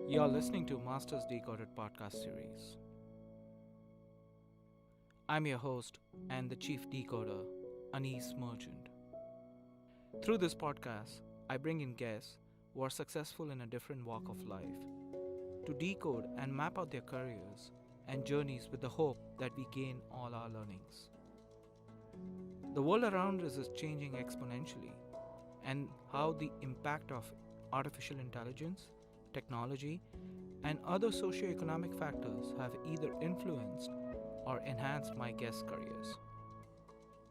You're listening to Masters Decoded podcast series. I'm your host and the chief decoder, Anis Merchant. Through this podcast, I bring in guests who are successful in a different walk of life to decode and map out their careers and journeys with the hope that we gain all our learnings. The world around us is changing exponentially, and how the impact of artificial intelligence, technology, and other socio-economic factors have either influenced or enhanced my guests' careers.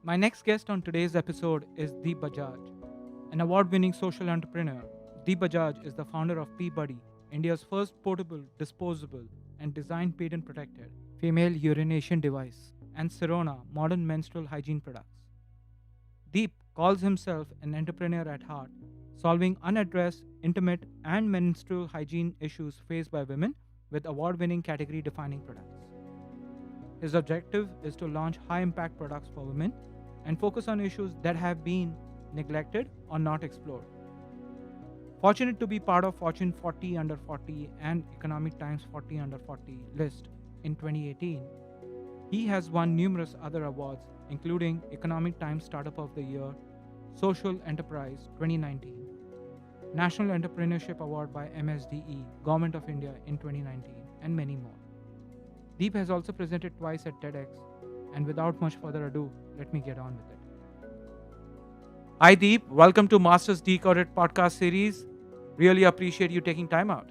My next guest on today's episode is Deep Bajaj, an award-winning social entrepreneur. Deep Bajaj is the founder of PeeBuddy, India's first portable, disposable, and design patent protected female urination device, and Sirona, modern menstrual hygiene products. Deep calls himself an entrepreneur at heart, solving unaddressed, intimate, and menstrual hygiene issues faced by women with award winning category defining products. His objective is to launch high impact products for women and focus on issues that have been neglected or not explored. Fortunate to be part of Fortune 40 Under 40 and Economic Times 40 Under 40 list in 2018, he has won numerous other awards, including Economic Times Startup of the Year, Social Enterprise 2019, National Entrepreneurship Award by MSDE, Government of India in 2019, and many more. Deep has also presented twice at TEDx, and without much further ado, let me get on with it. Hi Deep, welcome to Masters Decoded podcast series. Really appreciate you taking time out.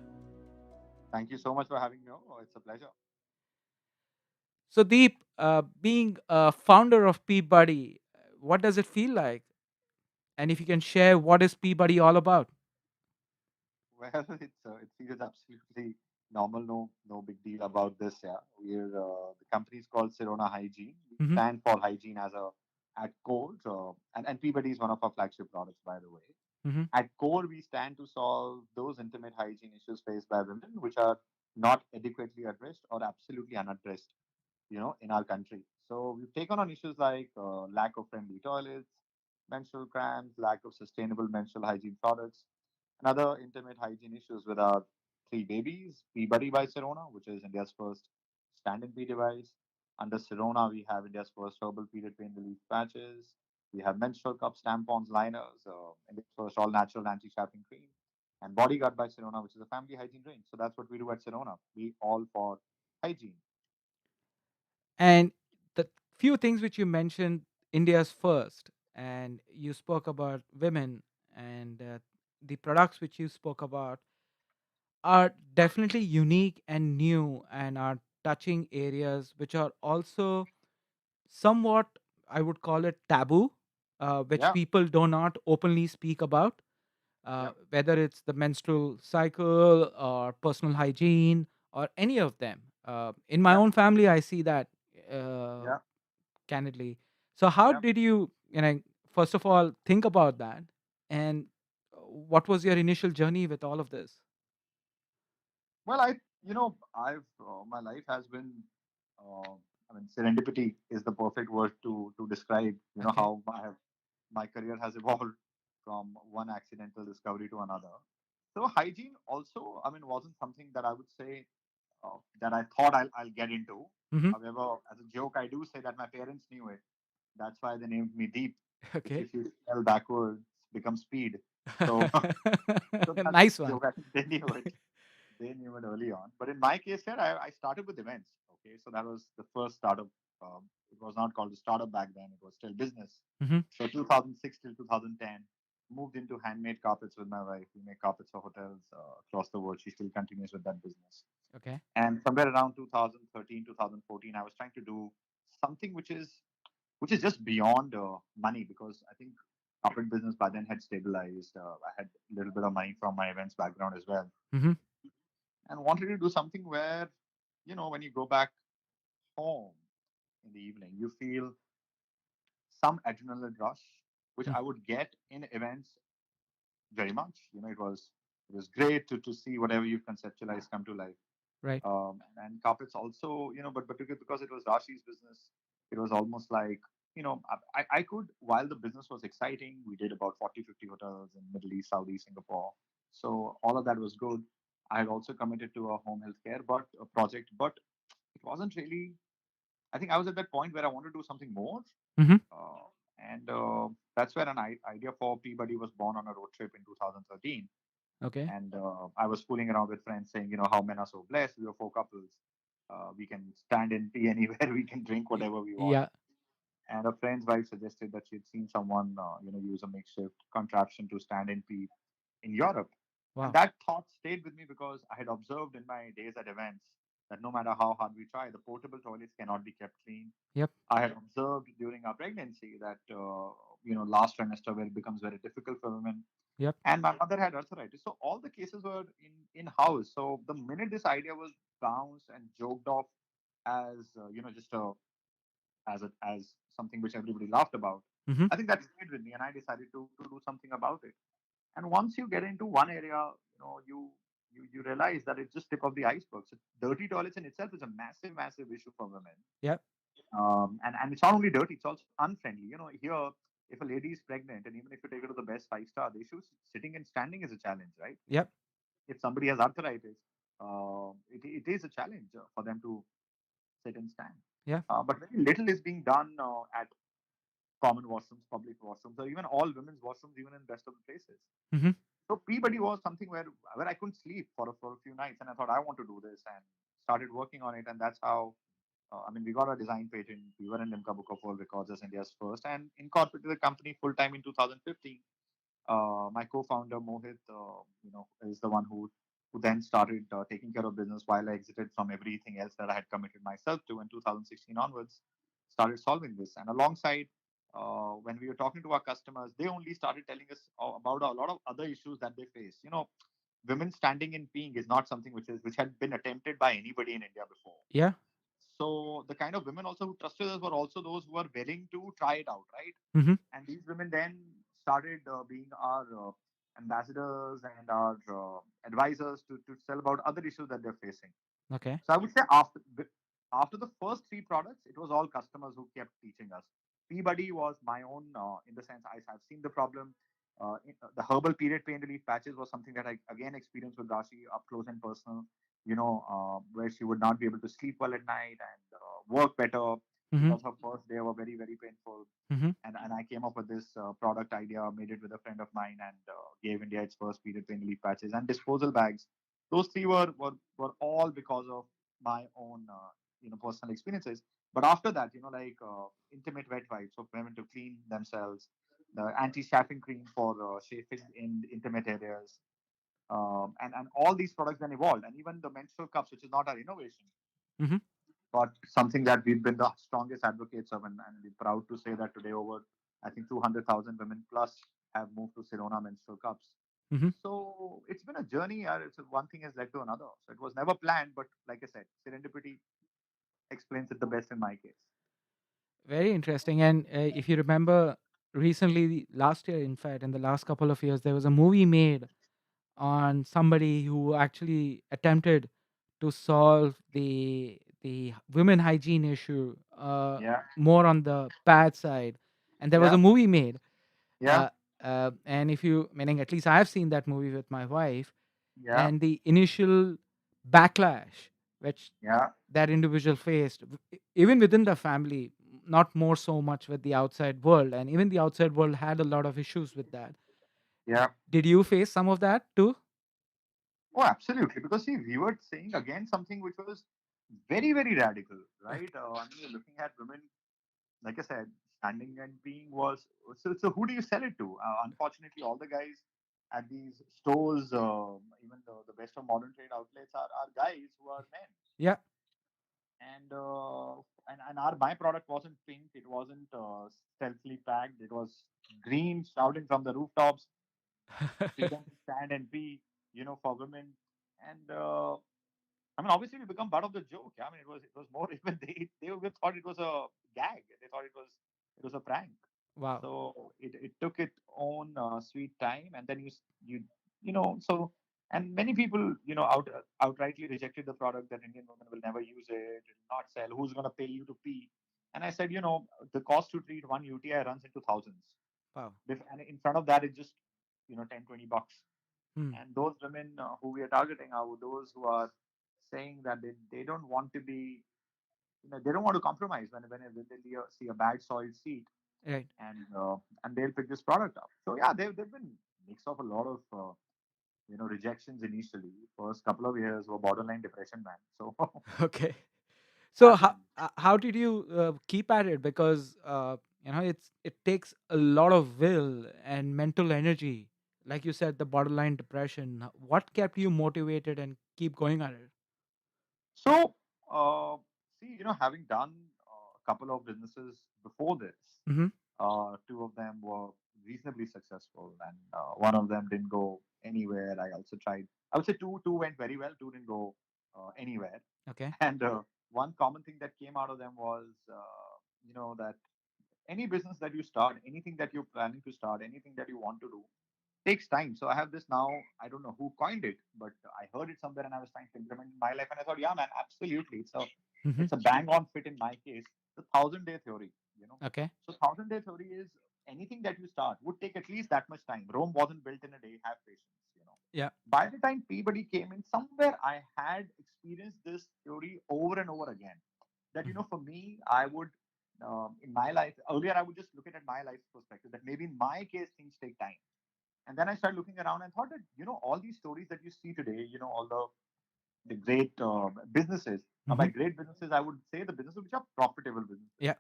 Thank you so much for having me over. It's a pleasure. So Deep, being a founder of PeeBuddy, what does it feel like? And if you can share, what is PeeBuddy all about? Well, it feels absolutely normal. No big deal about this. Yeah, we're the company is called Sirona Hygiene. We Mm-hmm. stand for hygiene as a at core, and PeeBuddy is one of our flagship products, by the way. Mm-hmm. At core, we stand to solve those intimate hygiene issues faced by women, which are not adequately addressed or absolutely unaddressed, in our country. So we've taken on issues like lack of friendly toilets, menstrual cramps, lack of sustainable menstrual hygiene products, and other intimate hygiene issues with our three babies, PeeBuddy by Sirona, which is India's first stand-in pee device. Under Sirona, we have India's first herbal period pain relief patches. We have menstrual cups, tampons, liners, India's first all-natural anti-chapping cream, and Bodyguard by Sirona, which is a family hygiene range. So that's what we do at Sirona. We all for hygiene. And the few things which you mentioned, India's first, and you spoke about women, and the products which you spoke about are definitely unique and new and are touching areas which are also somewhat, I would call it taboo, which Yeah, people do not openly speak about, yeah, whether it's the menstrual cycle or personal hygiene or any of them. In my yeah, own family, I see that. Uh, yeah, Candidly. So, how yeah. did you first of all, think about that? And what was your initial journey with all of this? Well, I've my life has been, uh, I mean, serendipity is the perfect word to describe, Okay. how my career has evolved from one accidental discovery to another. So hygiene also, I mean, wasn't something that I would say that I thought I'll get into. Hmm. However, as a joke, I do say that my parents knew it. That's why they named me Deep, which Okay. if you spell backwards becomes speed. So, so that's Nice a one. joke. I think they knew it. They knew it early on. But in my case here, I started with events. Okay, so that was the first startup. It was not called a startup back then. It was still business. Hmm. So 2006 till 2010, moved into handmade carpets with my wife. We make carpets for hotels across the world. She still continues with that business. Okay. And somewhere around 2013, 2014, I was trying to do something which is just beyond money because I think carpet business by then had stabilized. I had a little bit of money from my events background as well, Hmm. and wanted to do something where, when you go back home in the evening, you feel some adrenaline rush, which I would get in events very much. It was great to see whatever you've conceptualized come to life. Right. And carpets also, but because it was Rashi's business, it was almost like, I could, while the business was exciting, we did about 40, 50 hotels in Middle East, Saudi, Singapore. So all of that was good. I had also committed to a home health care but a project, but it wasn't really. I think I was at that point where I wanted to do something more, Mm-hmm. uh, and that's where an idea for PeeBuddy was born on a road trip in 2013. Okay. And I was fooling around with friends, saying, how men are so blessed. We are four couples. We can stand in tea anywhere. We can drink whatever we want. Yeah. And a friend's wife suggested that she'd seen someone, use a makeshift contraption to stand in pee in Europe. And Wow. that thought stayed with me because I had observed in my days at events that no matter how hard we try, the portable toilets cannot be kept clean. Yep. I had observed during our pregnancy that, last trimester where it becomes very difficult for women. Yep. And my mother had arthritis. So all the cases were in house. So the minute this idea was bounced and joked off as, just as something which everybody laughed about, Mm-hmm. I think that stayed with me, and I decided to do something about it. And once you get into one area, you realize that it's just tip of the iceberg. So dirty toilets in itself is a massive, massive issue for women. Yep. And it's not only dirty; it's also unfriendly. Here, if a lady is pregnant, and even if you take her to the best five-star, the issue is sitting and standing is a challenge, right? Yep. If somebody has arthritis, it is a challenge for them to sit and stand. Yeah. But very little is being done at common washrooms, public washrooms, or even all women's washrooms, even in best of the places. Mm-hmm. So PeeBuddy was something where I couldn't sleep for a few nights, and I thought I want to do this, and started working on it, and that's how. We got a design patent. We were in Limca Book of World Records as India's first, and incorporated the company full time in 2015. My co-founder Mohit, is the one who then started taking care of business while I exited from everything else that I had committed myself to in 2016 onwards. Started solving this, and alongside, when we were talking to our customers, they only started telling us about a lot of other issues that they face. Women standing in peeing is not something which had been attempted by anybody in India before. Yeah. So the kind of women also who trusted us were also those who were willing to try it out, right? Mm-hmm. And these women then started being our ambassadors and our advisors to tell about other issues that they're facing. Okay. So I would say after the first three products, it was all customers who kept teaching us. PeeBuddy was my own, in the sense I've seen the problem. The herbal period pain relief patches was something that I again experienced with Rashi up close and personal. Where she would not be able to sleep well at night and work better Mm-hmm. because her first day were very, very painful. Mm-hmm. And I came up with this product idea, made it with a friend of mine, and gave India its first period pain relief patches and disposal bags. Those three were all because of my own personal experiences. But after that, like intimate wet wipes for women to clean themselves, the anti-chafing cream for chafing in intimate areas, and all these products then evolved, and even the menstrual cups, which is not our innovation, Mm-hmm. but something that we've been the strongest advocates of, and we're proud to say that today over, I think, 200,000 women plus have moved to Sirona menstrual cups. Mm-hmm. So it's been a journey. It's one thing has led to another. So it was never planned, but like I said, serendipity explains it the best in my case. Very interesting. And if you remember, recently, last year, in fact, in the last couple of years, there was a movie made on somebody who actually attempted to solve the women hygiene issue, Yeah, more on the bad side. And there was a yeah, movie made. yeah, Uh, and if you, meaning at least I've seen that movie with my wife, yeah, and the initial backlash which yeah, that individual faced, even within the family, not more so much with the outside world. And even the outside world had a lot of issues with that. yeah. Did you face some of that too? Oh, absolutely. Because see, we were saying again something which was very, very radical, right? Okay. You're looking at women, like I said, standing and being was, so who do you sell it to? Unfortunately, all the guys at these stores, even the best of modern trade outlets, are guys who are men. Yeah. And our my product wasn't pink, it wasn't stealthily packed, it was green, shouting from the rooftops, freedom to stand and be, for women. And obviously, we become part of the joke. Yeah? It was more even they even thought it was a gag. They thought it was a prank. Wow. So it took its own sweet time, and then so, and many people outrightly rejected the product, that Indian women will never use it, it will not sell. Who's going to pay you to pee? And I said, the cost to treat one UTI runs into thousands. Wow. And in front of that, it's just $10-20. Hmm. And those women who we are targeting are those who are saying that they don't want to be, they don't want to compromise when they see a bad soiled seed, Right. and they'll pick this product up. So yeah, they've been mix of a lot of rejections initially. First couple of years were borderline depression, man. So Okay. So happens. how did you keep at it? Because it takes a lot of will and mental energy. Like you said, the borderline depression. What kept you motivated and keep going at it? So, see, having done a couple of businesses before this, Mm-hmm. two of them were reasonably successful, and one of them didn't go anywhere. I also tried. I would say two went very well, two didn't go anywhere. Okay. And one common thing that came out of them was, that any business that you start, anything that you're planning to start, anything that you want to do, takes time. So I have this now. I don't know who coined it, but I heard it somewhere, and I was trying to implement it in my life, and I thought, yeah, man, absolutely, Mm-hmm. it's a bang on fit in my case. The 1,000 day theory, you know. Okay. So 1,000 day theory is anything that you start would take at least that much time. Rome wasn't built in a day. Have patience. Yeah. By the time PeeBuddy came in, somewhere I had experienced this theory over and over again. That Mhm. for me, I would in my life earlier I would just look at it my life perspective that maybe in my case things take time, and then I started looking around and thought that, all these stories that you see today, all the great businesses. Now, by Mhm. great businesses, I would say the businesses which are profitable businesses. Yeah.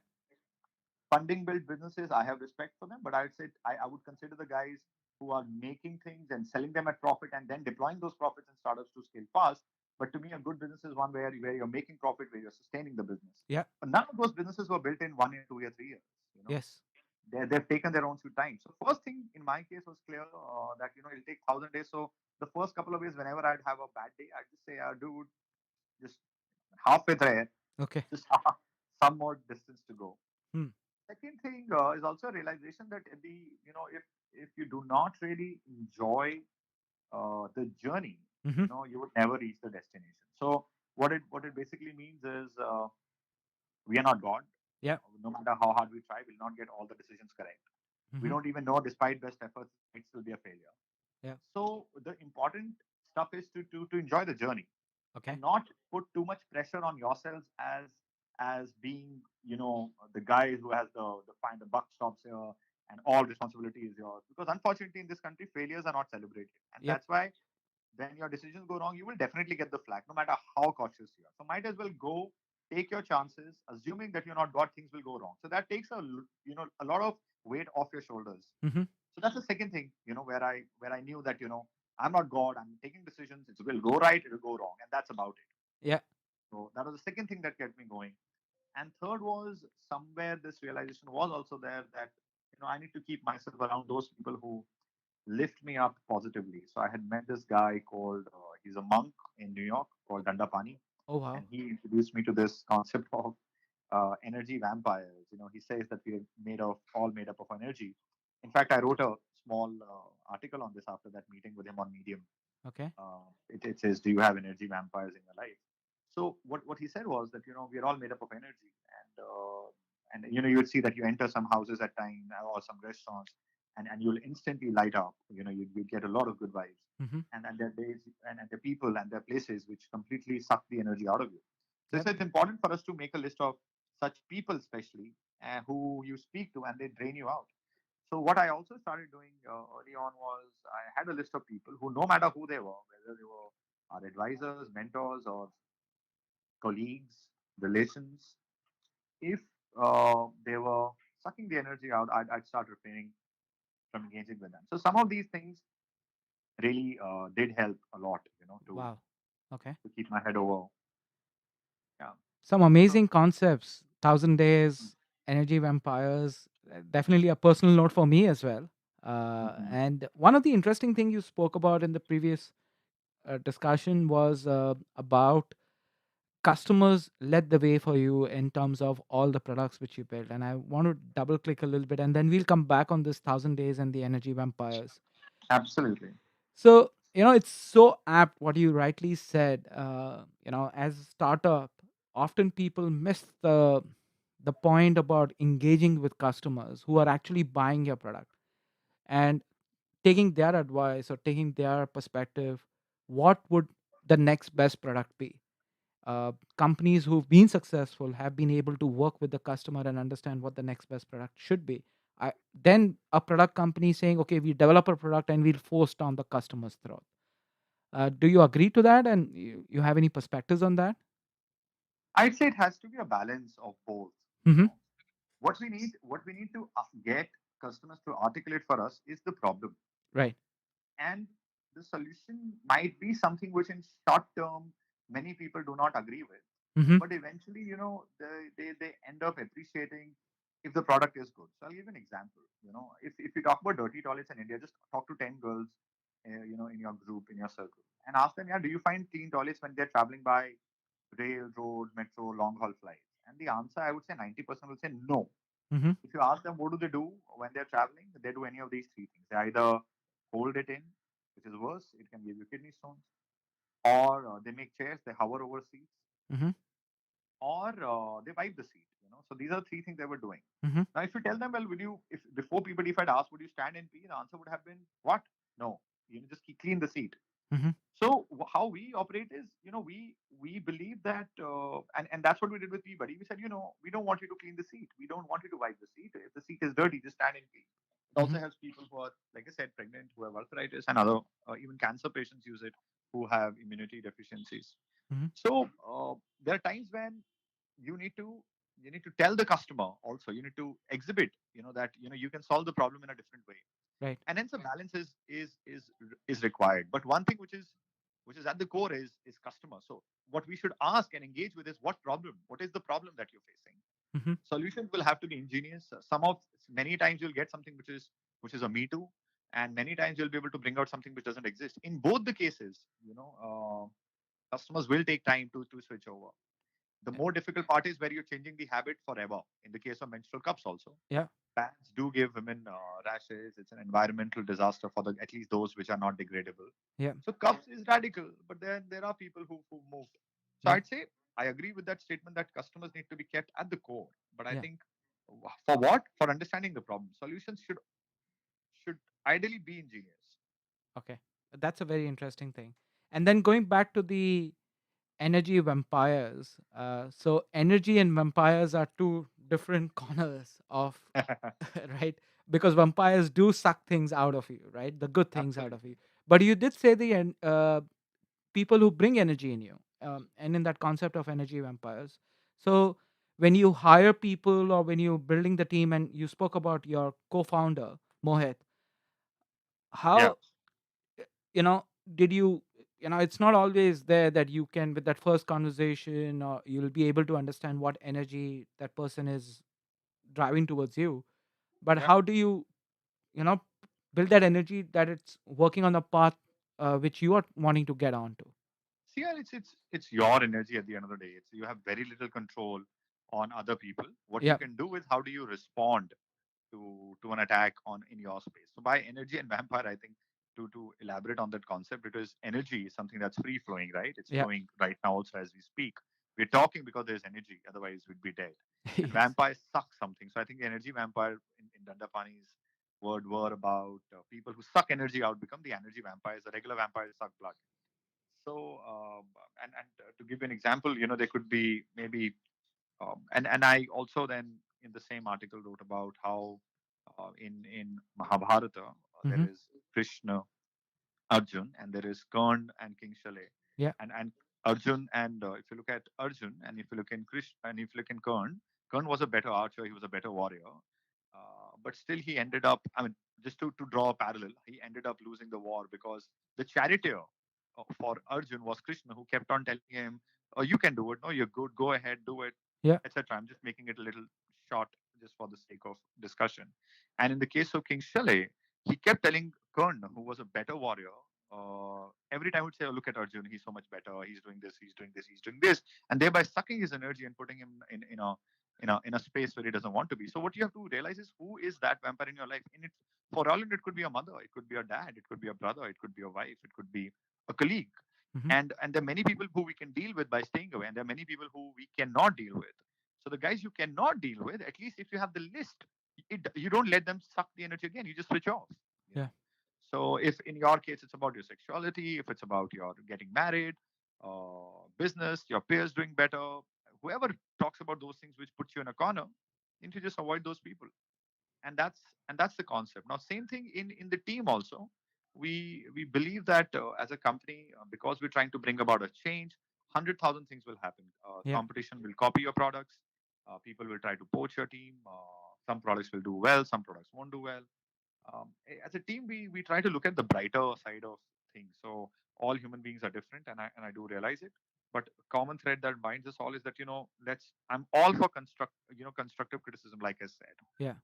Funding built businesses, I have respect for them, but I would say I would consider the guys who are making things and selling them at profit and then deploying those profits in startups to scale fast. But to me, a good business is one where you're making profit, where you're sustaining the business. Yeah. But none of those businesses were built in 1 year, 2 year, 3 years. You know, Yes. they've taken their own sweet time. So first thing in my case was clear that it'll take 1,000 days. So the first couple of days, whenever I'd have a bad day, I'd just say, dude, just halfway there, Okay. just some more distance to go. Hmm. Second thing is also a realization that if you do not really enjoy the journey, Mhm. you would never reach the destination. So what it basically means is we are not God. Yeah. No matter how hard we try, we'll not get all the decisions correct. We Mhm. don't even know, despite best efforts, it might still be a failure. Yeah. So the important stuff is to enjoy the journey Okay. and not put too much pressure on yourselves as being the guy who has the find the buck stops here and all responsibility is yours, because unfortunately in this country failures are not celebrated, and Yep. that's why when your decisions go wrong, you will definitely get the flag, no matter how cautious you are. So might as well go, take your chances, assuming that you're not God, things will go wrong. So that takes a lot of weight off your shoulders. Mhm. So that's the second thing, where I knew that I'm not God. I'm taking decisions. It will go right. It will go wrong, and that's about it. Yeah. So that was the second thing that kept me going. And third was somewhere this realization was also there that I need to keep myself around those people who lift me up positively. So I had met this guy called he's a monk in New York called Dandapani, Oh wow. and he introduced me to this concept of energy vampires. He says that we are all made up of energy. In fact, I wrote a small article on this after that meeting with him on Medium. Okay. It says, "Do you have energy vampires in your life?" So what he said was that we are all made up of energy, and you would see that you enter some houses at time or some restaurants, and you'll instantly light up. You get a lot of good vibes, Mhm. and there are days and the people and there are places which completely suck the energy out of you. So Yep. it's important for us to make a list of such people, especially who you speak to, and they drain you out. So what I also started doing early on was I had a list of people who, no matter who they were, whether they were our advisors, mentors, or colleagues, relations, if they were sucking the energy out, I'd start refraining from engaging with them. So some of these things really did help a lot, Wow. Okay. to keep my head over. Yeah. Some So, amazing concepts. 1,000 days, energy vampires. Definitely a personal note for me as well. mhm. And one of the interesting thing you spoke about in the previous discussion was about customers led the way for you in terms of all the products which you built. And I want to double click a little bit, and then we'll come back on this 1,000 days and the energy vampires. Absolutely. So, it's so apt what you rightly said. As a startup, often people miss the point about engaging with customers who are actually buying your product. And taking their advice or taking their perspective, what would the next best product be? Companies who've been successful have been able to work with the customer and understand what the next best product should be. Then a product company saying, okay, we develop a product and we'll force down the customer's throat. Do you agree to that? And you have any perspectives on that? I'd say it has to be a balance of both. You Mm-hmm. know, what we need to get customers to articulate for us is the problem, Right. and the solution might be something which in short term many people do not agree with, Mm-hmm. but eventually, they end up appreciating if the product is good. So I'll give an example. If you talk about dirty toilets in India, just talk to 10 girls, in your group, in your circle, and ask them, yeah, do you find clean toilets when they're traveling by rail, road, metro, long haul flights? And the answer, I would say 90% will say no. Mm-hmm. If you ask them what do they do when they're traveling, they do any of these three things. They either hold it in, which is worse, it can give you kidney stones, or they make chairs, they hover over seats, Mm-hmm. or they wipe the seat. So these are three things they were doing. Mm-hmm. Now, if you tell them, well, would you, if before people, if I'd asked, would you stand and pee? The answer would have been, what? No, just clean the seat. Mm-hmm. So how we operate is, we believe that, and that's what we did with PeeBuddy. We said, we don't want you to clean the seat. We don't want you to wipe the seat. If the seat is dirty, just stand and clean. It Mm-hmm. also helps people who are, like I said, pregnant, who have arthritis, and other, even cancer patients use it, who have immunity deficiencies. Mm-hmm. So there are times when you need to you need to tell the customer also. You need to exhibit, that you can solve the problem in a different way, Right. and hence a balance is required. But one thing which is at the core is customer. So what we should ask and engage with is what is the problem that you're facing. Mm-hmm. Solutions will have to be ingenious. Many times you'll get something which is a me too, and many times you'll be able to bring out something which doesn't exist. In both the cases, customers will take time to switch over. The Yeah. more difficult part is where you're changing the habit forever. In the case of menstrual cups also, Yeah. pads do give women rashes. It's an environmental disaster for at least those which are not degradable. Yeah. So cups is radical, but then there are people who move. So Yeah. I'd say I agree with that statement that customers need to be kept at the core. But I Yeah. think for what? For understanding the problem. Solutions should ideally be ingenious. Okay. That's a very interesting thing. And then going back to the energy vampires. So energy and vampires are two different corners of right, because vampires do suck things out of you, right, the good things out of Absolutely. you. But you did say people who bring energy in you, and in that concept of energy vampires. So when you hire people or when you're building the team, and you spoke about your co-founder Mohit, Yeah. how you know did you, it's not always there that you can, with that first conversation, or you'll be able to understand what energy that person is driving towards you. But Yeah. how do you know build that energy that it's working on the path which you are wanting to get onto? See, yeah, it's your energy at the end of the day. You have very little control on other people. What you Yeah. can do is how do you respond to an attack on in your space. So by energy and vampire, I think to elaborate on that concept, because energy is something that's free flowing, right? It's Yeah. flowing right now also as we speak. We're talking because there's energy, otherwise we'd be dead. And Yes. vampires suck something. So I think the energy vampire in Dandapani's word about people who suck energy out become the energy vampires. The regular vampires suck blood. So and to give you an example, there could be maybe and I also then in the same article wrote about how in Mahabharata there Mm-hmm. is Krishna, Arjun, and there is Karn and King Shalay. Yeah. And Arjun, and if you look at Arjun, and if you look in Krishna, and if you look in Karn, Karn was a better archer, he was a better warrior, but still he ended up. I mean, just to draw a parallel, he ended up losing the war because the charioteer for Arjun was Krishna, who kept on telling him, "Oh, you can do it. No, you're good. Go ahead, do it," Yeah. etc. I'm just making it a little short, just for the sake of discussion. And in the case of King Shalay, he kept telling Karn, who was a better warrior, every time would say, "Oh, look at Arjun, he's so much better. He's doing this, he's doing this, he's doing this," and thereby sucking his energy and putting him in a space where he doesn't want to be. So what you have to realize is who is that vampire in your life. And for all it could be a mother, it could be a dad, it could be a brother, it could be a wife, it could be a colleague, Mm-hmm. and there are many people who we can deal with by staying away, and there are many people who we cannot deal with. So the guys you cannot deal with, at least if you have the list, you don't let them suck the energy again. You just switch off. You Yeah. know. So if in your case it's about your sexuality, if it's about your getting married, business, your peers doing better, whoever talks about those things which puts you in a corner, you need to just avoid those people. And that's the concept. Now, same thing in the team also. We believe that as a company, because we're trying to bring about a change, 100,000 things will happen. Yeah. Competition will copy your products. People will try to poach your team. Some products will do well, some products won't do well. As a team, we try to look at the brighter side of things. So all human beings are different, and I do realize it. But common thread that binds us all is that let's. I'm all for constructive criticism, like I said. Yeah.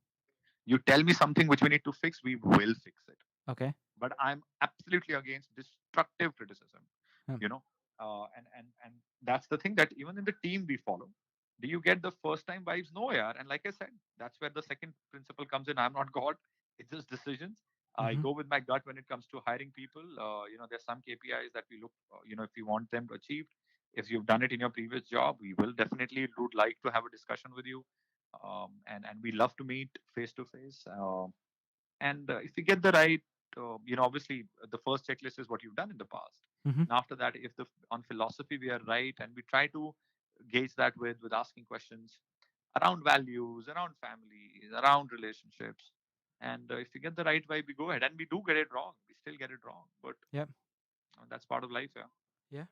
You tell me something which we need to fix, we will fix it. Okay. But I'm absolutely against destructive criticism. Hmm. You know, and that's the thing that even in the team we follow. Do you get the first time vibes? No, yeah. And like I said, that's where the second principle comes in. I'm not God. It's just decisions. I Mm-hmm. go with my gut when it comes to hiring people. There's some KPIs that we look. If you want them achieved, if you've done it in your previous job, we will definitely would like to have a discussion with you. And we love to meet face to face. And if you get the right, obviously the first checklist is what you've done in the past. Mm-hmm. And after that, if the on philosophy we are right, and we try to gauge that with asking questions around values, around families, around relationships. And if you get the right vibe, we go ahead. And we do get it wrong. We still get it wrong, but Yeah. that's part of life. Yeah. Yeah.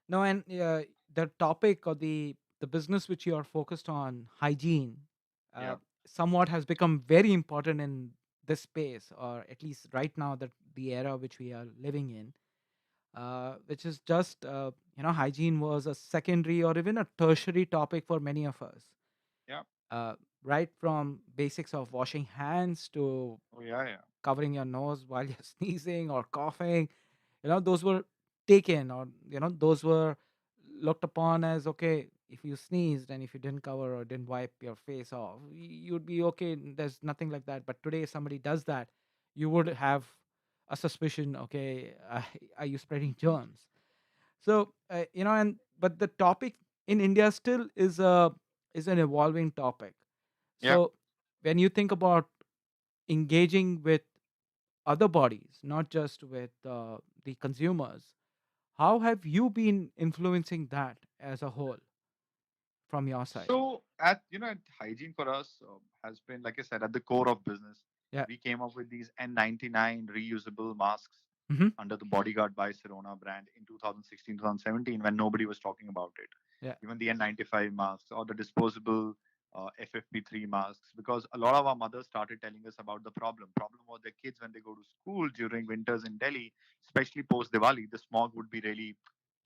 No, and the topic or the business which you are focused on, hygiene, Yeah. uh, somewhat has become very important in this space, or at least right now, that the era which we are living in, which is just hygiene was a secondary or even a tertiary topic for many of us. Yeah. Uh, right from basics of washing hands to Oh yeah. Yeah. covering your nose while you're sneezing or coughing, those were taken, or those were looked upon as okay. If you sneezed and if you didn't cover or didn't wipe your face off, you'd be okay. There's nothing like that. But today if somebody does that, you would have a suspicion, okay, are you spreading germs? So and but the topic in India still is an evolving topic. Yeah. So when you think about engaging with other bodies, not just with the consumers, how have you been influencing that as a whole from your side? So at hygiene for us has been, like I said, at the core of business. Yeah. We came up with these N99 reusable masks Mm-hmm. under the Bodyguard by Sirona brand in 2016, 2017, when nobody was talking about it. Yeah. Even the N95 masks or the disposable FFP3 masks, because a lot of our mothers started telling us about the problem. Problem was their kids when they go to school during winters in Delhi, especially post Diwali, the smog would be really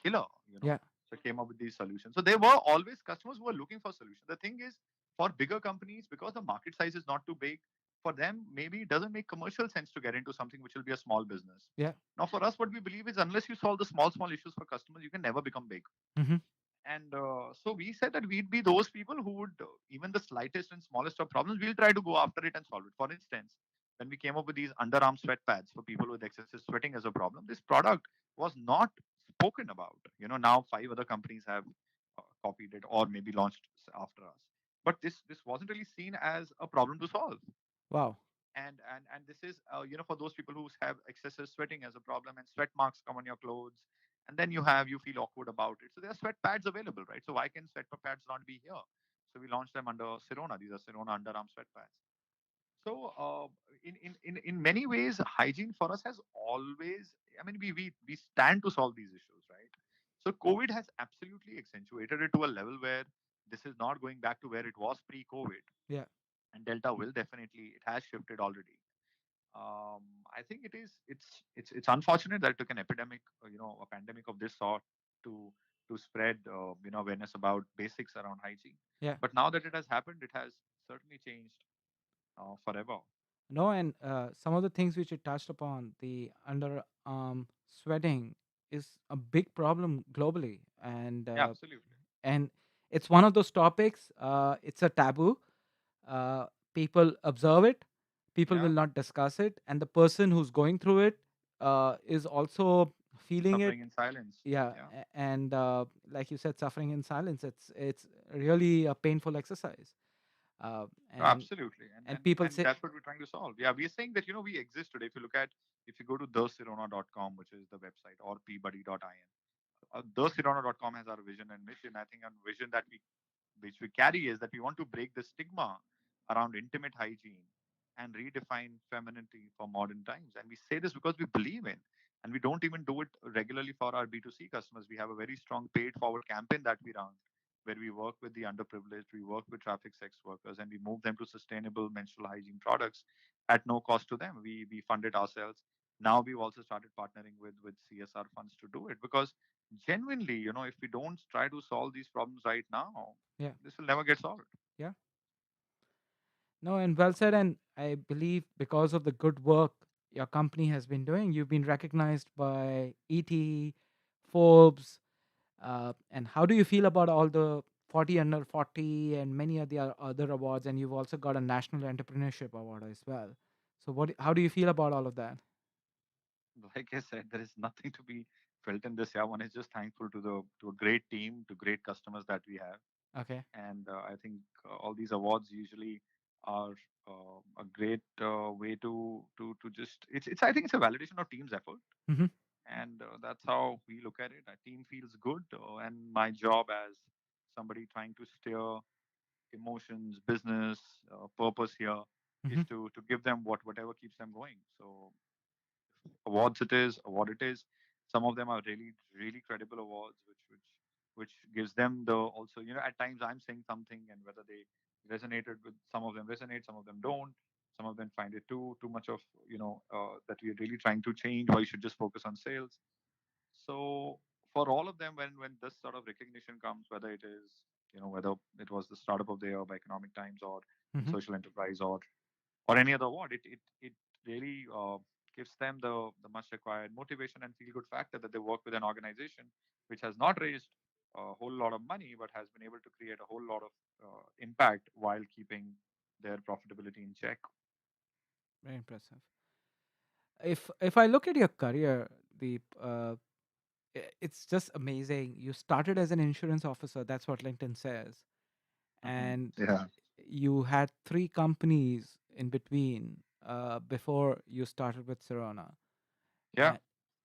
killer. Yeah. So came up with these solutions. So there were always customers who were looking for solutions. The thing is, for bigger companies, because the market size is not too big, for them maybe it doesn't make commercial sense to get into something which will be a small business. Yeah. Now, for us, what we believe is unless you solve the small issues for customers, you can never become big. Mm-hmm. And so we said that we'd be those people who would, even the slightest and smallest of problems, we'll try to go after it and solve it. For instance, when we came up with these underarm sweat pads for people with excessive sweating as a problem, this product was not spoken about. Now 5 other companies have copied it or maybe launched after us. But this wasn't really seen as a problem to solve. Wow. And this is for those people who have excessive sweating as a problem and sweat marks come on your clothes, and then you feel awkward about it. So there are sweat pads available, right? So why can sweat pads not be here? So we launched them under Sirona. These are Sirona underarm sweat pads. So in many ways, hygiene for us has always, I mean, we stand to solve these issues, right? So COVID has absolutely accentuated it to a level where this is not going back to where it was pre-COVID, Yeah. and Delta will definitely, it has shifted already. um, I think it's unfortunate that it took an epidemic, a pandemic of this sort to spread awareness about basics around hygiene. Yeah. But now that it has happened, it has certainly changed forever. No, and some of the things which you touched upon, the underarm sweating is a big problem globally, Yeah, absolutely. and it's one of those topics. It's a taboo. People observe it. People will Yeah, not discuss it, and the person who's going through it is also feeling it. suffering in silence. Yeah, Yeah, and like you said, suffering in silence. It's really a painful exercise. uh, No, and absolutely. and people And say, that's what we're trying to solve. Yeah, we're saying that, we exist today. If you look at, if you go to thesirona.com, which is the website, or peebuddy.in, thesirona.com has our vision and mission. I think our vision that we which we carry is that we want to break the stigma around intimate hygiene and redefine femininity for modern times. And we say this because we believe in, and we don't even do it regularly for our B2C customers. We have a very strong paid forward campaign that we run where we work with the underprivileged, we work with traffic sex workers, and we move them to sustainable menstrual hygiene products at no cost to them. We fund it ourselves. Now we've also started partnering with CSR funds to do it because genuinely, if we don't try to solve these problems right now, yeah, this will never get solved. yeah, no, and well said. And I believe because of the good work your company has been doing, you've been recognized by ET, Forbes. And how do you feel about all the 40 under 40 and many of the other awards? And you've also got a National Entrepreneurship Award as well. So, how do you feel about all of that? Like I said, there is nothing to be felt in this. Yeah, one is just thankful to a great team, to great customers that we have, Okay. and I think all these awards usually are a great way to just it's I think it's a validation of team's effort, Hmm. and that's how we look at it. Our team feels good, and my job as somebody trying to steer emotions, business, purpose here is Hmm. to give them whatever keeps them going. So awards it is, award it is. Some of them are really credible awards, which gives them the also, at times I'm saying something and whether they resonated with, some of them resonate, some of them don't. Some of them find it too much of, that we're really trying to change, or you should just focus on sales. So for all of them, when this sort of recognition comes, whether it is, whether it was the startup of the year by Economic Times, or in Hmm. social enterprise, or any other award, it really gives them the much required motivation and feel good factor that they work with an organization which has not raised a whole lot of money but has been able to create a whole lot of impact while keeping their profitability in check. Very impressive. If I look at your career, the it's just amazing. You started as an insurance officer. That's what LinkedIn says, and Yeah. you had three companies in between before you started with Sirona, Yeah.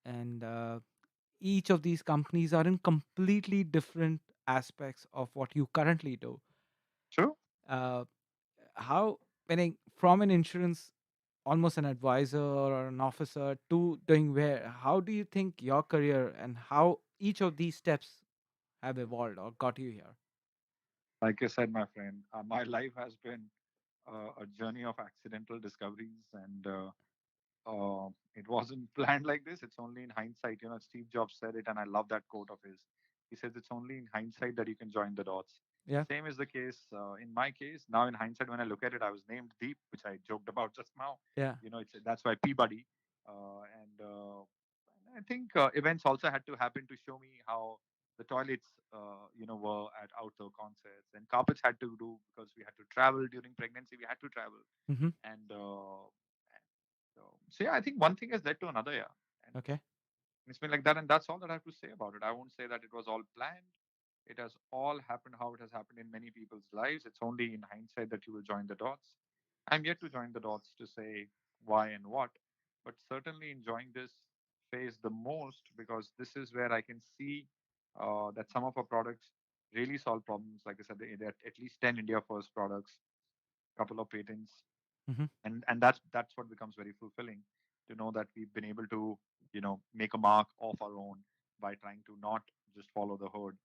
and, and each of these companies are in completely different aspects of what you currently do. True. Uh, how, meaning from an insurance, almost an advisor or an officer, to doing where? How do you think your career and how each of these steps have evolved or got you here? Like I said, my friend, my life has been a journey of accidental discoveries, and it wasn't planned like this. It's only in hindsight. Steve Jobs said it, and I love that quote of his. He says it's only in hindsight that you can join the dots. Yeah. Same is the case in my case. Now, in hindsight, when I look at it, I was named Deep, which I joked about just now. Yeah. That's why PeeBuddy. And I think events also had to happen to show me how the toilets, were at outdoor concerts, and carpets had to do because we had to travel during pregnancy. We had to travel, Hmm. and so yeah, I think one thing has led to another, yeah, and Okay. it's been like that, and that's all that I have to say about it. I won't say that it was all planned. It has all happened how it has happened in many people's lives. It's only in hindsight that you will join the dots. I'm yet to join the dots to say why and what, but certainly enjoying this phase the most because this is where I can see that some of our products really solve problems. Like I said, they're at least 10 India first products, couple of patents, Hmm. and that's what becomes very fulfilling to know that we've been able to make a mark of our own by trying to not just follow the herd,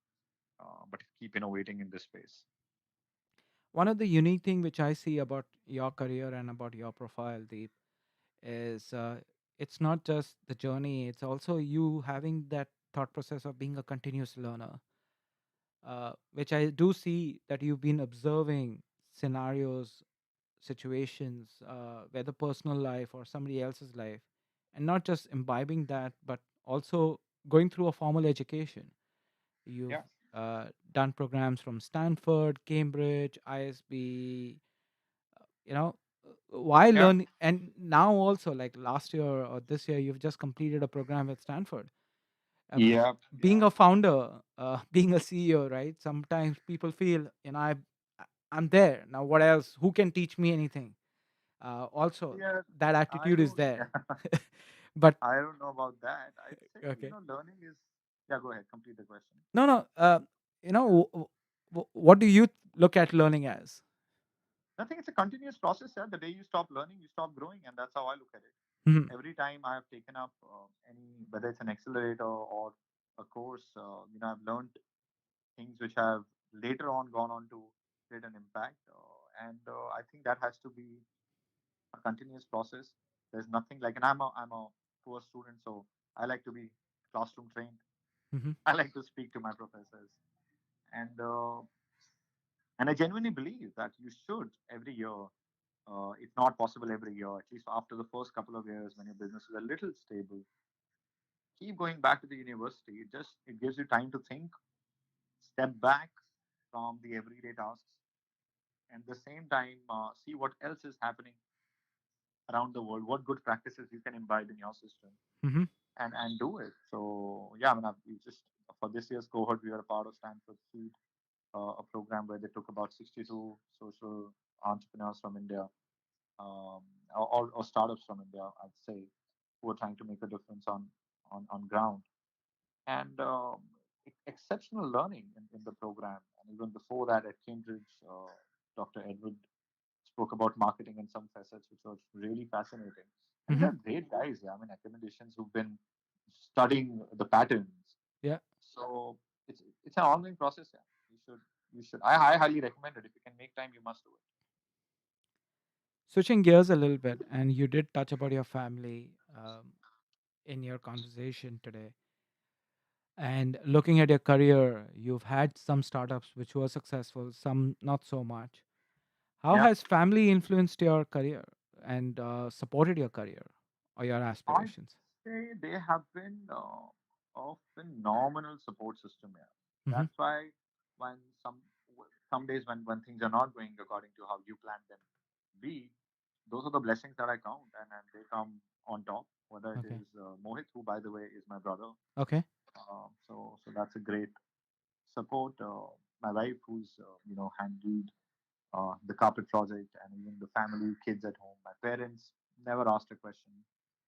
but keep innovating in this space. One of the unique thing which I see about your career and about your profile, Deep, is it's not just the journey; it's also you having that thought process of being a continuous learner, which I do see that you've been observing scenarios, situations, whether personal life or somebody else's life, and not just imbibing that, but also going through a formal education. You've Yeah. done programs from Stanford, Cambridge, ISB, you know, why Yeah. learn? And now also, like last year or this year, you've just completed a program at Stanford. Uh, Yeah. being Yeah. a founder, being a CEO, right? Sometimes people feel, I'm there now. What else? Who can teach me anything? Also, Yeah, that I attitude is don't. there. Yeah, But I don't know about that. I'd say okay, learning is. Yeah, go ahead. Complete the question. no, no. What do you look at learning as? I think it's a continuous process. Yeah, the day you stop learning, you stop growing, and that's how I look at it. Mhm, Every time I have taken up any, whether it's an accelerator or a course, I've learned things which have later on gone on to create an impact, and I think that has to be a continuous process. There's nothing like, and I'm a poor student, so I like to be classroom trained. mhm, I like to speak to my professors, and and I genuinely believe that you should every year. It's not possible every year, at least after the first couple of years when your business is a little stable. Keep going back to the university. It gives you time to think, step back from the everyday tasks, and at the same time see what else is happening around the world, what good practices you can imbibe in your system, mhm, and do it. So yeah, I mean, we just for this year's cohort, we were a part of Stanford Seed, a program where they took about 62 social entrepreneurs from India, um, or startups from India, I'd say, who are trying to make a difference on ground. And exceptional learning in the program. And even before that, at Cambridge, Dr. Edward spoke about marketing in some facets, which was really fascinating. And these mhm. are great guys. Yeah, I mean, academicians who've been studying the patterns. Yeah. So it's an ongoing process. Yeah, you should. I highly recommend it. If you can make time, you must do it. Switching gears a little bit, and you did touch about your family in your conversation today. And looking at your career, you've had some startups which were successful, some not so much. How Yeah, has family influenced your career and supported your career or your I'd aspirations? say they have been a phenomenal support system here. Hmm. That's why when some days when things are not going according to how you planned them be, those are the blessings that I count, and they come on top. Whether it Okay. is Mohit, who by the way is my brother, Okay. so that's a great support. My wife, who's handled the carpet project, and even the family, kids at home. My parents never asked a question,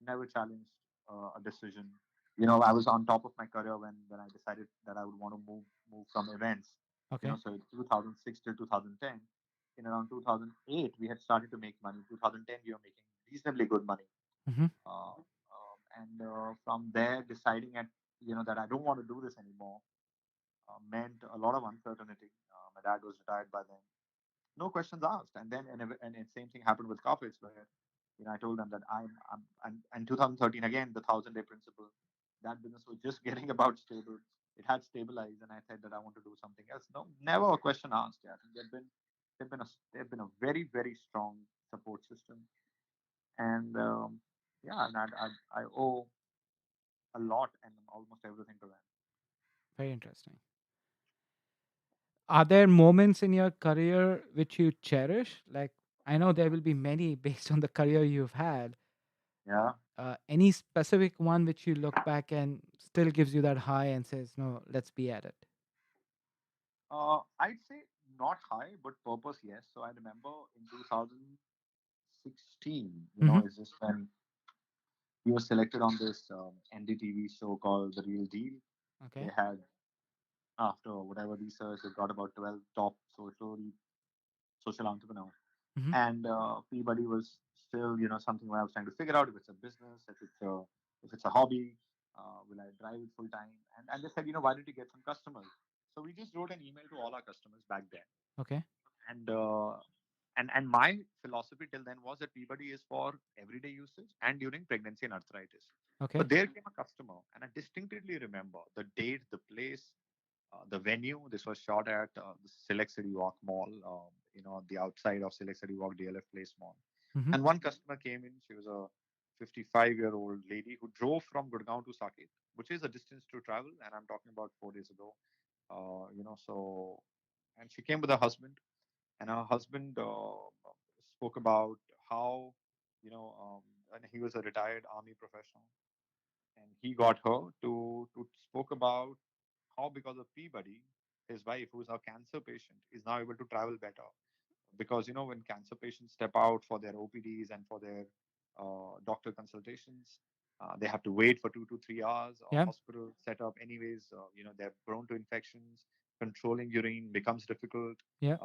never challenged a decision. I was on top of my career when I decided that I would want to move from events. Okay. So 2006 till 2010. In around 2008, we had started to make money. 2010, we were making reasonably good money. Hmm. And from there, deciding that I don't want to do this anymore meant a lot of uncertainty. My dad was retired by then, no questions asked. And then and same thing happened with carpets, where I told them that and 2013 again, the 1,000-day principle. That business was just getting about stable. It had stabilized, and I said that I want to do something else. No, never a question asked. Yeah, I think they've been a very very strong support system, and yeah, and I owe a lot and almost everything to them. Very interesting. Are there moments in your career which you cherish? Like, I know there will be many based on the career you've had. Yeah, Any specific one which you look back and still gives you that high and says, no, let's be at it? I'd say not high, but purpose, yes. So I remember in 2016, Hmm. is this when he was selected on this NDTV show called The Real Deal. They Okay. had, after whatever research, they got about 12 top social entrepreneurs. Hmm. And PeeBuddy was still, something where I was trying to figure out if it's a business, if it's a hobby, will I drive it full time? And they said, why don't you get some customers? So we just wrote an email to all our customers back then, Okay. and and my philosophy till then was that PeeBuddy is for everyday usage and during pregnancy and arthritis. Okay. But there came a customer, and I distinctly remember the date, the place, the venue. This was shot at the Select City Walk Mall, the outside of Select City Walk DLF Place Mall. Hmm. And one customer came in. She was a 55-year-old lady who drove from Gurgaon to Saket, which is a distance to travel. And I'm talking about 4 days ago. So, and she came with her husband, and her husband spoke about how, and he was a retired army professional, and he got her to spoke about how, because of PeeBuddy, his wife, who is a cancer patient, is now able to travel better. because when cancer patients step out for their OPDs and for their doctor consultations, they have to wait for 2 to 3 hours. Yeah. Hospital setup, anyways, they're prone to infections. Controlling urine becomes difficult. Yeah.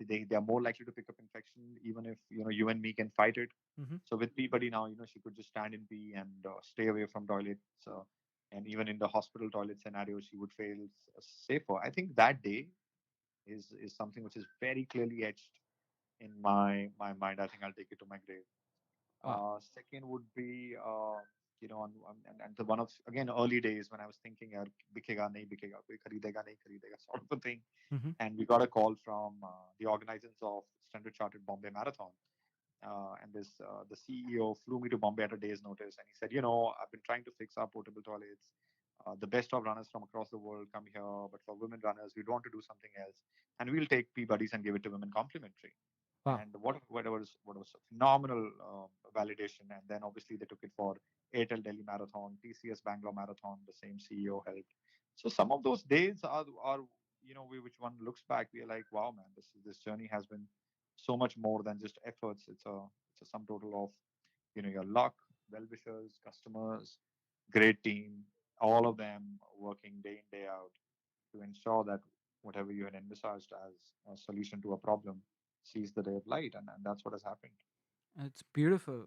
They are more likely to pick up infection, even if you and me can fight it. Hmm. So with PeeBuddy now, she could just stand in pee and stay away from toilets. And even in the hospital toilet scenario, she would feel safer. I think that day is something which is very clearly etched in my mind. I think I'll take it to my grave. Wow. Second would be and the one of again early days when I was thinking, yaar, bikega nahi bikega, koi kharidega nahi kharidega, sort of a thing. Hmm. And we got a call from the organizers of Standard Chartered Bombay Marathon, and this the CEO flew me to Bombay at a day's notice, and he said, I've been trying to fix our portable toilets. The best of runners from across the world come here, but for women runners, we'd want to do something else, and we'll take P-Buddies and give it to women complimentary. Wow. And what was a phenomenal validation. And then obviously they took it for Airtel Delhi Marathon, TCS Bangalore Marathon. The same CEO helped. So some of those days are which one looks back, we are like, wow, man, this journey has been so much more than just efforts. It's a sum total of your luck, well wishers, customers, great team, all of them working day in day out to ensure that whatever you had envisaged as a solution to a problem sees the day of light, and that's what has happened. It's beautiful.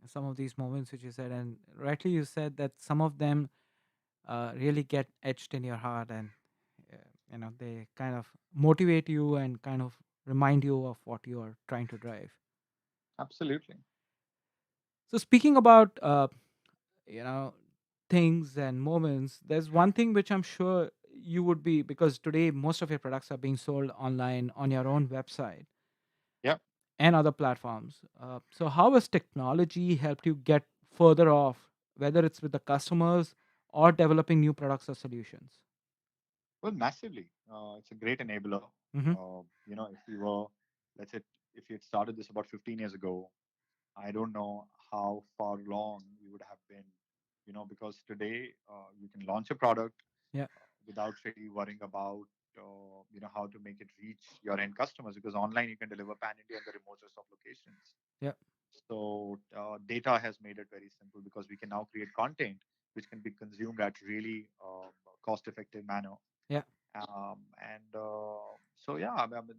Some of these moments which you said, and rightly you said that some of them really get etched in your heart, and uh, they kind of motivate you and kind of remind you of what you are trying to drive. Absolutely. So speaking about you know things and moments, there's one thing which I'm sure you would be, because today most of your products are being sold online on your own website Yeah. and other platforms. So how has technology helped you get further off, whether it's with the customers or developing new products or solutions? Well, massively. It's a great enabler. Hmm. If we were, let's say, if you had started this about 15 years ago, I don't know how far along we would have been. Because today you can launch a product Yeah. without really worrying about how to make it reach your end customers, because online you can deliver pan India in the remotest of locations. Yeah. So data has made it very simple because we can now create content which can be consumed at really cost effective manner. Yeah. So yeah, I mean,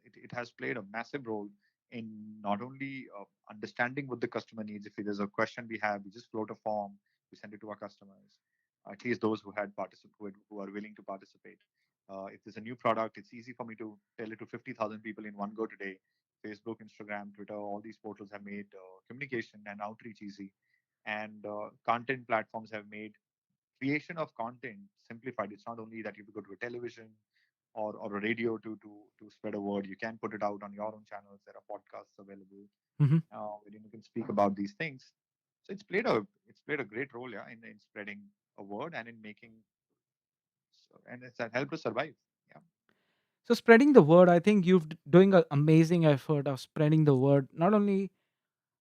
it has played a massive role in not only understanding what the customer needs. If there's a question we have, we just float a form, we send it to our customers, at least those who are willing to participate. If there's a new product, it's easy for me to tell it to 50,000 people in one go today. Facebook, Instagram, Twitter, all these portals have made communication and outreach easy, and content platforms have made creation of content simplified. It's not only that you have to go to a television or a radio to spread a word. You can put it out on your own channels. There are podcasts available Hmm. where you can speak about these things. So it's played a great role, yeah, in spreading a word and in making, and it's helped us survive. Yeah. So spreading the word, I think you've doing an amazing effort of spreading the word, not only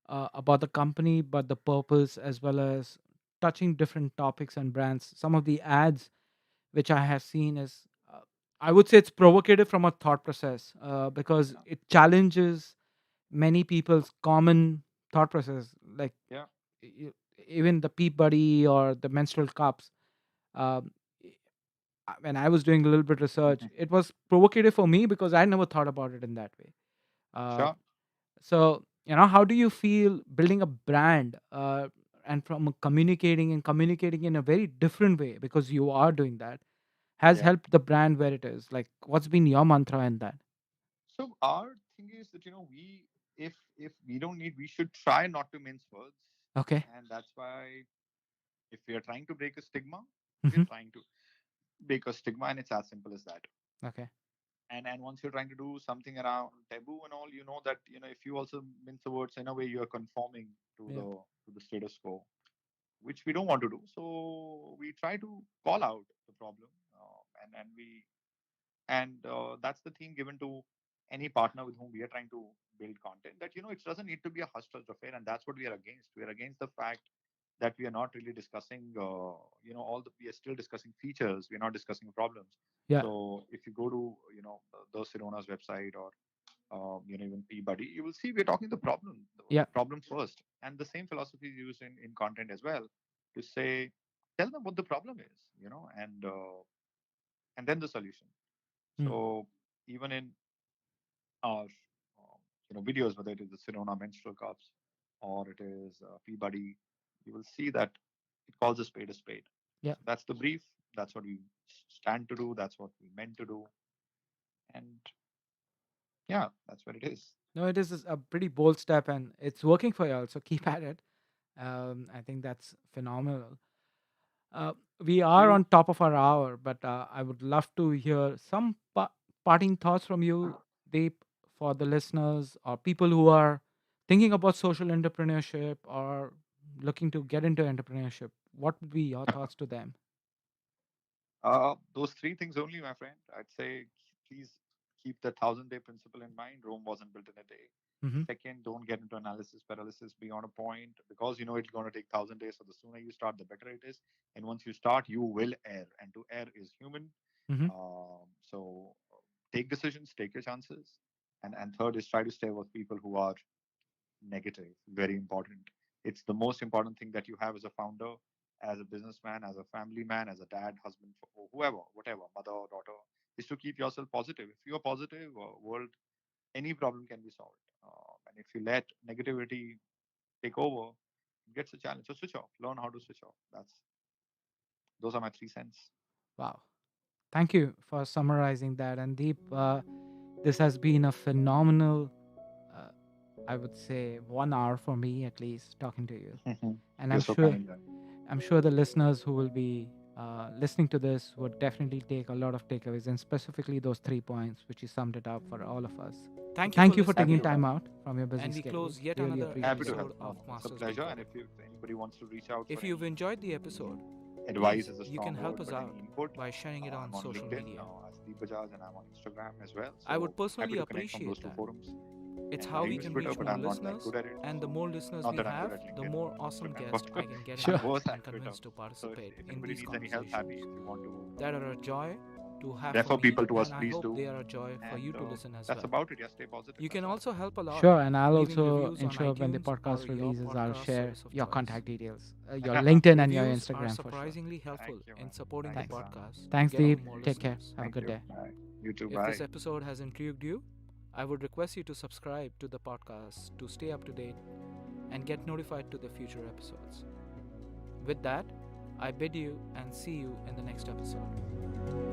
about the company but the purpose, as well as touching different topics and brands. Some of the ads which I have seen is, I would say, it's provocative from a thought process, because Yeah. it challenges many people's common thought process, like Yeah. y- even the PeeBuddy or the menstrual cups. Um, when I was doing a little bit research, it was provocative for me because I never thought about it in that way. Uh, Sure. so how do you feel building a brand, and from communicating in a very different way, because you are doing that, has Yeah. helped the brand where it is? Like, what's been your mantra in that? So our thing is that we if we don't need, we should try not to mince words, Okay. and that's why if we are trying to break a stigma, we Hmm. are trying to break a stigma, and it's as simple as that. Okay. And once you're trying to do something around taboo and all, that if you also mince the words, in a way you are conforming to Yeah. the status quo, which we don't want to do. So we try to call out the problem, and that's the theme given to any partner with whom we are trying to build content. That it doesn't need to be a hush hush affair, and that's what we are against. We are against the fact that we are not really discussing, we are still discussing features. We're not discussing problems. Yeah. So if you go to, the Sirona's website, or, even PeeBuddy, you will see we're talking Yeah. the problem first. And the same philosophy is used in content as well, to say, tell them what the problem is, and then the solution. Mm. So even in our, videos, whether it is the Sirona menstrual cups, or it is PeeBuddy, you will see that it calls a spade a spade. Yeah. So that's the brief. That's what we stand to do. That's what we meant to do. And yeah, that's what it is. No, it is a pretty bold step, and it's working for you all. So keep at it. I think that's phenomenal. We are You on top of our hour, but I would love to hear some parting thoughts from you, Deep, for the listeners or people who are thinking about social entrepreneurship or looking to get into entrepreneurship. What would be your thoughts to them? Those three things only, my friend. I'd say, please keep the 1,000-day principle in mind. Rome wasn't built in a day. Hmm. Second, don't get into analysis paralysis beyond a point, because you know it's going to take 1,000 days. So the sooner you start, the better it is. And once you start, you will err, and to err is human. Hmm. So take decisions, take your chances, and third is try to stay with people who are negative. Very important. It's the most important thing that you have as a founder, as a businessman, as a family man, as a dad, husband, or whoever, whatever, mother or daughter, is to keep yourself positive. If you are positive, world, any problem can be solved. And if you let negativity take over, it gets a challenge. So switch off. Learn how to switch off. Those are my 3 cents. Wow. Thank you for summarizing that. And Deep, this has been a phenomenal, uh, I would say, 1 hour for me at least talking to you. And You're I'm so sure kind. I'm sure the listeners who will be listening to this would definitely take a lot of takeaways, and specifically those 3 points, which you summed it up for all of us. So Thank you for thank you for listening, taking Happy to time help. everyone. out from your busy And we schedule. close yet Really another appreciate Happy to it. help. episode of It's a Masters pleasure. And Takeover. if anybody wants to reach out If for you've any enjoyed the episode, advice, please, is a you can strong help word, us but out any input, by sharing it on I'm on social LinkedIn media. as Deep Bajaj, and I'm on Instagram as well. I would So happy personally to connect on those appreciate two that. forums. It's And how I we use can Twitter, reach but more I'm not that listeners, good at it. and the So more listeners not we that I'm good have, at the LinkedIn, more awesome but I'm guests I can get Sure. in worse and at Twitter. convince to So participate if in anybody these needs any help, happy. conversations If you want to that are a joy to have for refer me, people to us, and I please hope do. they are a joy for you And to listen as that's well. about it. Yeah, stay positive. You can That's all. also help a lot Sure, and I'll leaving also reviews on ensure when the iTunes or podcast your releases, I'll podcast share service of your choice. contact details, your LinkedIn and your Reviews are Instagram for sure. surprisingly helpful Thank you, in man. supporting the Thank you, Thanks. Sam. podcast to Thanks, get on Deep. more Take care. listeners. Have a Thank good you. day. Bye. You too. If this Bye. episode has intrigued you, I would request you to subscribe to the podcast to stay up to date and get notified to the future episodes. With that, I bid you and see you in the next episode.